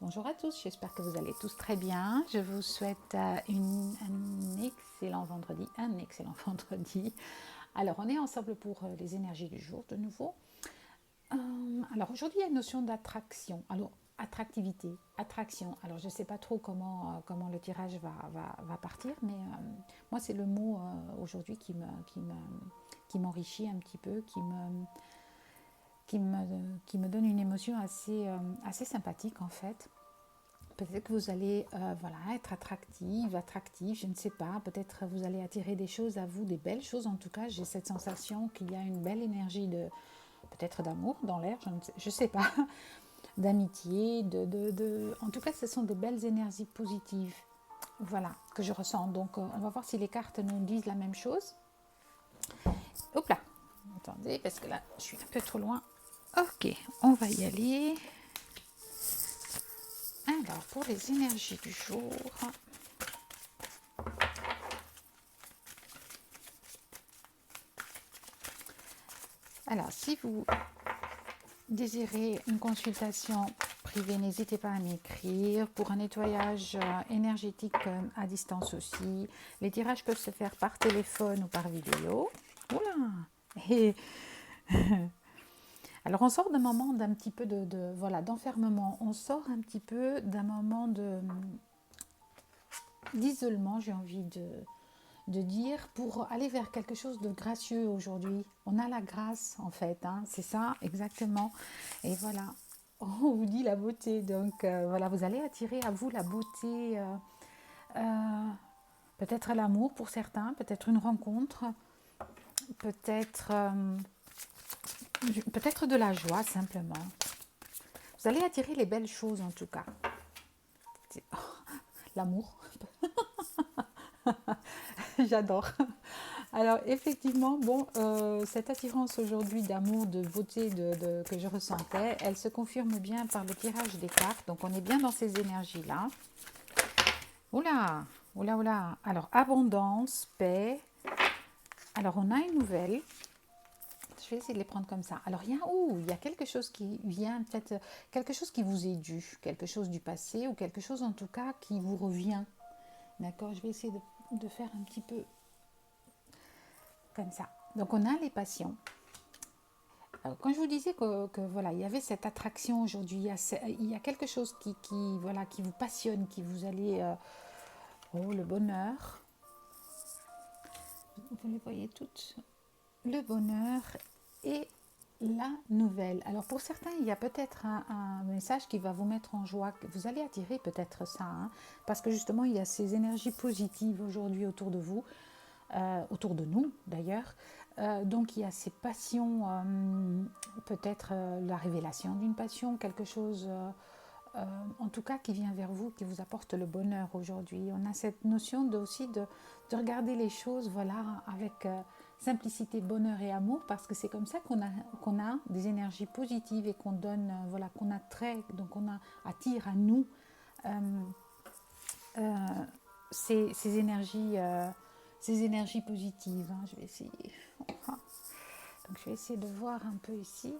Bonjour à tous, j'espère que vous allez tous très bien. Je vous souhaite un excellent vendredi, Alors, on est ensemble pour les énergies du jour de nouveau. Alors, aujourd'hui, il y a une notion d'attraction. Alors, attractivité, attraction. Alors, je ne sais pas trop comment le tirage va partir, mais moi, c'est le mot aujourd'hui qui m'enrichit un petit peu, qui me donne une émotion assez sympathique en fait. Peut-être que vous allez être attractif, je ne sais pas. Peut-être vous allez attirer des choses à vous, des belles choses. En tout cas, j'ai cette sensation qu'il y a une belle énergie peut-être d'amour dans l'air, je sais pas, d'amitié, en tout cas, ce sont des belles énergies positives. Voilà, que je ressens. Donc, on va voir si les cartes nous disent la même chose. Hop là, attendez, parce que là, je suis un peu trop loin. Ok, on va y aller. Alors, pour les énergies du jour, alors si vous désirez une consultation privée, n'hésitez pas à m'écrire. Pour un nettoyage énergétique à distance aussi, les tirages peuvent se faire par téléphone ou par vidéo. Oula. Et alors on sort d'un moment d'un petit peu d'enfermement, on sort un petit peu d'un moment d'isolement, j'ai envie de dire, pour aller vers quelque chose de gracieux aujourd'hui. On a la grâce en fait, hein, c'est ça exactement. Et voilà, on vous dit la beauté. Donc voilà, vous allez attirer à vous la beauté, peut-être l'amour pour certains, peut-être une rencontre, peut-être peut-être de la joie simplement. Vous allez attirer les belles choses en tout cas. L'amour, j'adore. Alors effectivement, bon, cette attirance aujourd'hui d'amour, de beauté que je ressentais, elle se confirme bien par le tirage des cartes. Donc on est bien dans ces énergies-là. Oula, oula, oula. Alors abondance, paix. Alors on a une nouvelle. Je vais essayer de les prendre comme ça. Alors il y a quelque chose qui vient, peut-être quelque chose qui vous est dû, quelque chose du passé ou quelque chose en tout cas qui vous revient. D'accord, je vais essayer de faire un petit peu comme ça. Donc on a les passions. Alors, quand je vous disais que voilà, il y avait cette attraction aujourd'hui, il y a quelque chose qui vous passionne, qui vous allez... oh, le bonheur. Vous les voyez toutes. Le bonheur et la nouvelle. Alors pour certains, il y a peut-être un message qui va vous mettre en joie. Vous allez attirer peut-être ça, hein, parce que justement, il y a ces énergies positives aujourd'hui autour de vous. Autour de nous d'ailleurs. Donc il y a ces passions, peut-être la révélation d'une passion, quelque chose en tout cas qui vient vers vous, qui vous apporte le bonheur aujourd'hui. On a cette notion aussi de regarder les choses avec simplicité, bonheur et amour, parce que c'est comme ça qu'on a des énergies positives et qu'on donne, qu'on attire, donc attire à nous euh, euh, ces énergies. Ces énergies positives, hein. Je vais essayer. Donc je vais essayer de voir un peu ici.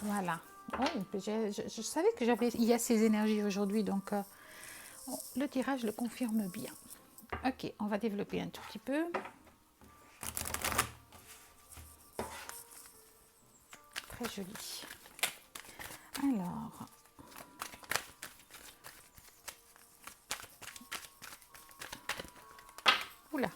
Voilà. Oh, je savais il y a ces énergies aujourd'hui, donc le tirage le confirme bien. Ok, on va développer un tout petit peu. Très joli. Alors, oula.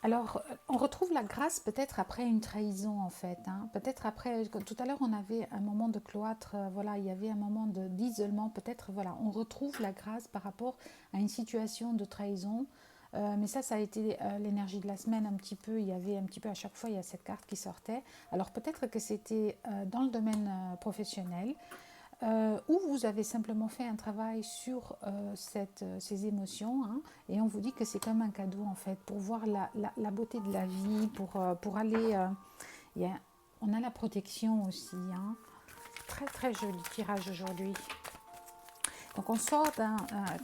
Alors, on retrouve la grâce peut-être après une trahison en fait, hein. Peut-être après, tout à l'heure on avait un moment de cloître, il y avait un moment d'isolement, peut-être on retrouve la grâce par rapport à une situation de trahison. Mais ça a été l'énergie de la semaine un petit peu, il y avait un petit peu à chaque fois, il y a cette carte qui sortait. Alors peut-être que c'était dans le domaine professionnel, où vous avez simplement fait un travail sur ces émotions, hein, et on vous dit que c'est comme un cadeau en fait, pour voir la beauté de la vie, pour aller... on a la protection aussi, hein. Très très joli tirage aujourd'hui. Donc on sort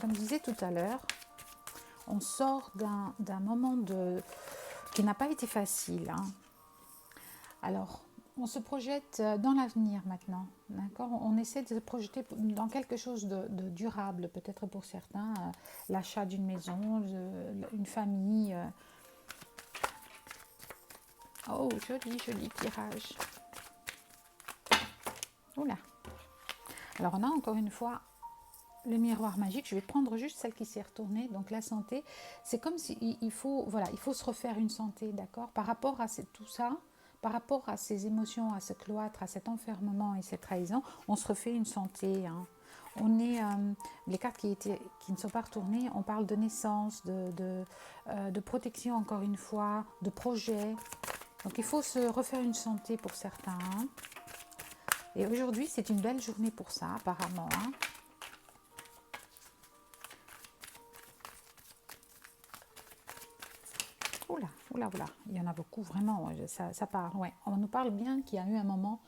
comme je disais tout à l'heure, on sort d'un moment qui n'a pas été facile, hein. Alors, on se projette dans l'avenir maintenant, d'accord? On essaie de se projeter dans quelque chose de durable, peut-être pour certains, l'achat d'une maison, une famille. Oh, joli, joli tirage. Oula. Alors, on a encore une fois le miroir magique. Je vais prendre juste celle qui s'est retournée. Donc, la santé, c'est comme s'il faut, voilà, il faut se refaire une santé, d'accord? Par rapport à tout ça, par rapport à ces émotions, à ce cloître, à cet enfermement et cette trahison, on se refait une santé, hein. On est, les cartes qui ne sont pas retournées, on parle de naissance, de protection encore une fois, de projet. Donc il faut se refaire une santé pour certains, hein. Et aujourd'hui, c'est une belle journée pour ça, apparemment, hein. Oula, oula, oula, il y en a beaucoup, vraiment, ça parle. Ouais. On nous parle bien qu'il y a eu un moment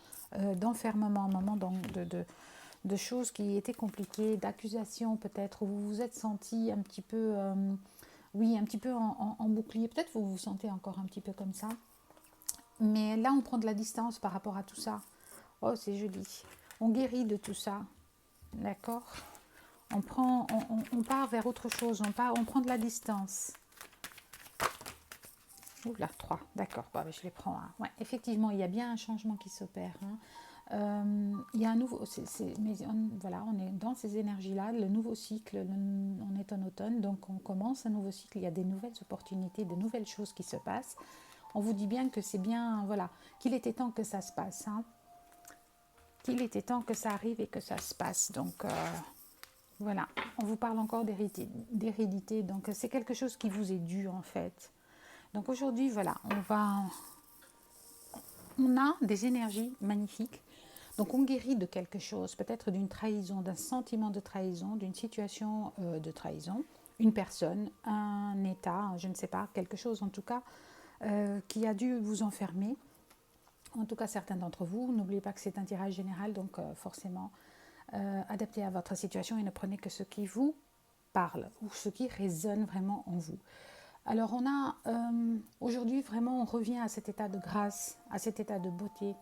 d'enfermement, un moment de choses qui étaient compliquées, d'accusations peut-être, où vous vous êtes senti un petit peu, oui, un petit peu en bouclier. Peut-être vous vous sentez encore un petit peu comme ça. Mais là, on prend de la distance par rapport à tout ça. Oh, c'est joli. On guérit de tout ça, d'accord? On part vers autre chose, on prend de la distance. Oula, 3, d'accord, bon, je les prends. Hein. Ouais, effectivement, il y a bien un changement qui s'opère. Hein. Il y a un nouveau, mais voilà, on est dans ces énergies-là, le nouveau cycle, on est en automne, donc on commence un nouveau cycle, il y a des nouvelles opportunités, de nouvelles choses qui se passent. On vous dit bien que c'est bien, voilà, qu'il était temps que ça se passe, hein. Qu'il était temps que ça arrive et que ça se passe. Donc voilà, on vous parle encore d'hérédité, donc c'est quelque chose qui vous est dû en fait. Donc aujourd'hui, voilà, on a des énergies magnifiques. Donc on guérit de quelque chose, peut-être d'une trahison, d'un sentiment de trahison, d'une situation de trahison, une personne, un état, je ne sais pas, quelque chose en tout cas qui a dû vous enfermer. En tout cas, certains d'entre vous, n'oubliez pas que c'est un tirage général, donc forcément adapté à votre situation et ne prenez que ce qui vous parle ou ce qui résonne vraiment en vous. Alors on a aujourd'hui vraiment on revient à cet état de grâce, à cet état de beauté.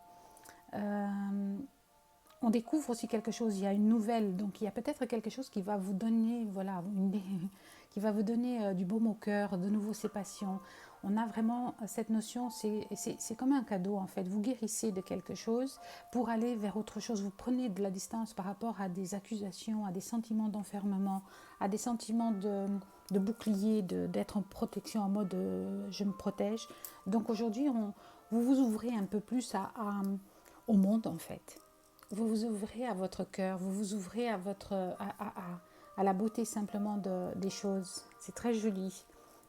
On découvre aussi quelque chose, il y a une nouvelle, donc il y a peut-être quelque chose qui va vous donner, voilà, qui va vous donner du baume au cœur, de nouveau ces passions. On a vraiment cette notion, c'est comme un cadeau en fait. Vous guérissez de quelque chose pour aller vers autre chose. Vous prenez de la distance par rapport à des accusations, à des sentiments d'enfermement, à des sentiments de bouclier, d'être en protection, en mode je me protège. Donc aujourd'hui, vous vous ouvrez un peu plus au monde en fait. Vous vous ouvrez à votre cœur, vous vous ouvrez à la beauté simplement des choses. C'est très joli.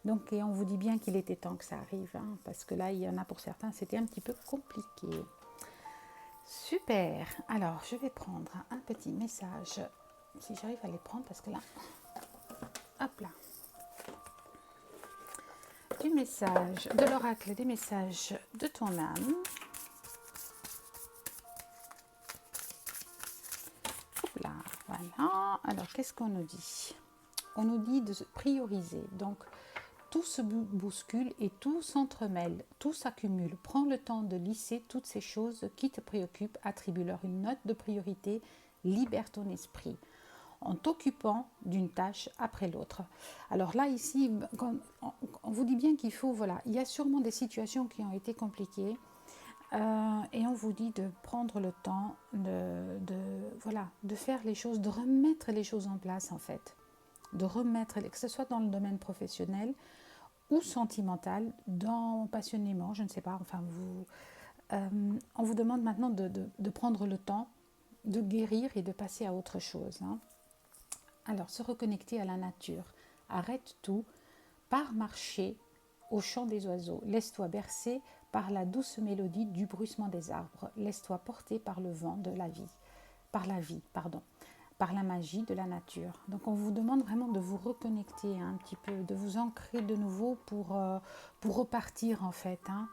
Donc, et on vous dit bien qu'il était temps que ça arrive, hein, parce que là, il y en a pour certains, c'était un petit peu compliqué. Super. Alors, je vais prendre un petit message, si j'arrive à les prendre, parce que là, hop là. Du message, de l'oracle, des messages de ton âme. Là, voilà. Alors, qu'est-ce qu'on nous dit? On nous dit de se prioriser. Donc, tout se bouscule et tout s'entremêle, tout s'accumule. Prends le temps de lisser toutes ces choses qui te préoccupent, attribue-leur une note de priorité, libère ton esprit en t'occupant d'une tâche après l'autre. Alors là, ici, on vous dit bien qu'il faut, voilà, il y a sûrement des situations qui ont été compliquées. Et on vous dit de prendre le temps voilà, de faire les choses, de remettre les choses en place en fait. De remettre, que ce soit dans le domaine professionnel ou sentimental, passionnément, je ne sais pas, enfin on vous demande maintenant de prendre le temps de guérir et de passer à autre chose. Hein. Alors, se reconnecter à la nature. Arrête tout, pars marcher au chant des oiseaux. Laisse-toi bercer par la douce mélodie du bruissement des arbres. Laisse-toi porter par le vent de la vie. Par la magie de la nature. Donc on vous demande vraiment de vous reconnecter un petit peu, de vous ancrer de nouveau pour repartir en fait. Hein.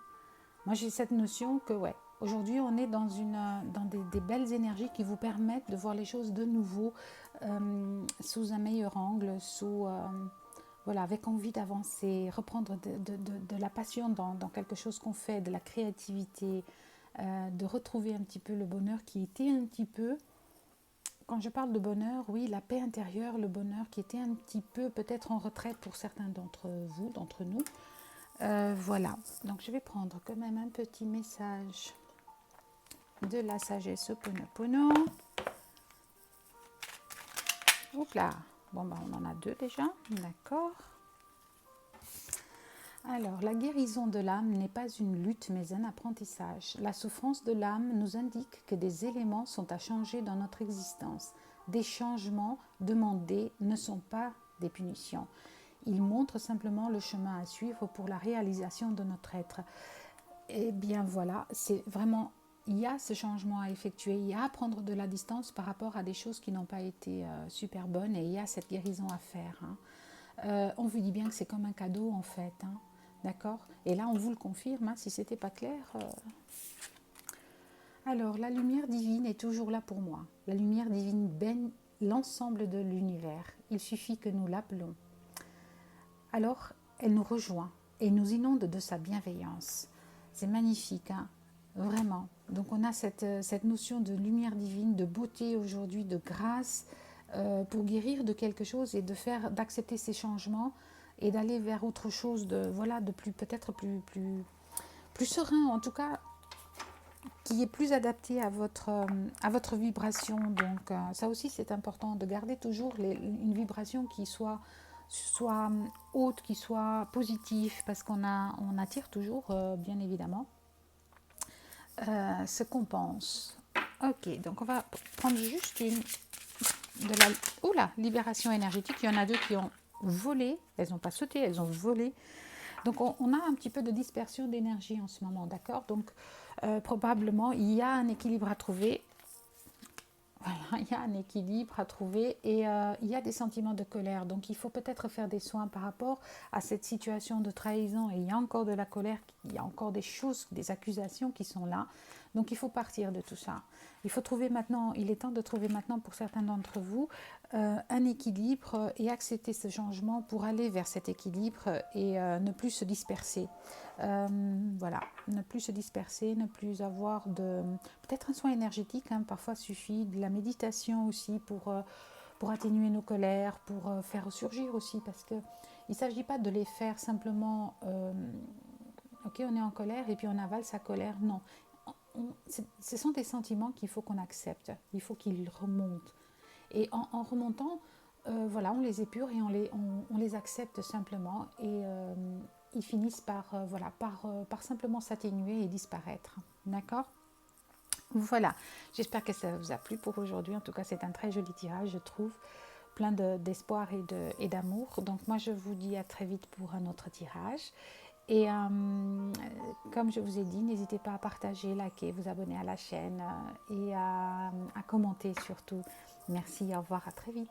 Moi j'ai cette notion que ouais, aujourd'hui on est dans des belles énergies qui vous permettent de voir les choses de nouveau sous un meilleur angle, voilà, avec envie d'avancer, reprendre de la passion dans quelque chose qu'on fait, de la créativité, de retrouver un petit peu le bonheur qui était un petit peu, quand je parle de bonheur, oui, la paix intérieure, le bonheur qui était un petit peu peut-être en retraite pour certains d'entre vous, d'entre nous. Voilà, donc je vais prendre quand même un petit message de la sagesse Ho'oponopono. Oups là, bon ben on en a deux déjà, d'accord. Alors, la guérison de l'âme n'est pas une lutte mais un apprentissage. La souffrance de l'âme nous indique que des éléments sont à changer dans notre existence. Des changements demandés ne sont pas des punitions. Ils montrent simplement le chemin à suivre pour la réalisation de notre être. Eh bien voilà, c'est vraiment, il y a ce changement à effectuer, il y a à prendre de la distance par rapport à des choses qui n'ont pas été super bonnes et il y a cette guérison à faire. Hein. On vous dit bien que c'est comme un cadeau en fait, hein, d'accord. Et là on vous le confirme, hein, si c'était pas clair. Alors la lumière divine est toujours là pour moi. La lumière divine baigne l'ensemble de l'univers. Il suffit que nous l'appelons. Alors elle nous rejoint et nous inonde de sa bienveillance. C'est magnifique, hein, vraiment. Donc on a cette notion de lumière divine, de beauté aujourd'hui, de grâce, pour guérir de quelque chose et d'accepter ces changements et d'aller vers autre chose de plus peut-être plus serein, en tout cas qui est plus adapté à votre vibration. Donc ça aussi c'est important de garder toujours une vibration qui soit haute, qui soit positive, parce on attire toujours, bien évidemment, ce qu'on pense. Ok, donc on va prendre juste une de la libération énergétique. Il y en a deux qui ont volé, elles n'ont pas sauté, elles ont volé. Donc on a un petit peu de dispersion d'énergie en ce moment, d'accord. Donc probablement il y a un équilibre à trouver. Voilà, il y a un équilibre à trouver et il y a des sentiments de colère. Donc il faut peut-être faire des soins par rapport à cette situation de trahison. Et il y a encore de la colère, il y a encore des choses, des accusations qui sont là. Donc il faut partir de tout ça. Il est temps de trouver maintenant pour certains d'entre vous un équilibre et accepter ce changement pour aller vers cet équilibre et ne plus se disperser. Voilà, ne plus se disperser, ne plus avoir peut-être un soin énergétique, hein, parfois suffit, de la méditation aussi pour atténuer nos colères, pour faire ressurgir aussi, parce qu'il ne s'agit pas de les faire simplement, ok on est en colère et puis on avale sa colère, non. Ce sont des sentiments qu'il faut qu'on accepte, il faut qu'ils remontent. Et en remontant, voilà, on les épure et on les accepte simplement et ils finissent par simplement s'atténuer et disparaître. D'accord ? Voilà, j'espère que ça vous a plu pour aujourd'hui. En tout cas, c'est un très joli tirage, je trouve, plein d'espoir et d'amour. Donc moi, je vous dis à très vite pour un autre tirage. Et comme je vous ai dit, n'hésitez pas à partager, liker, vous abonner à la chaîne et à commenter surtout. Merci, au revoir, à très vite.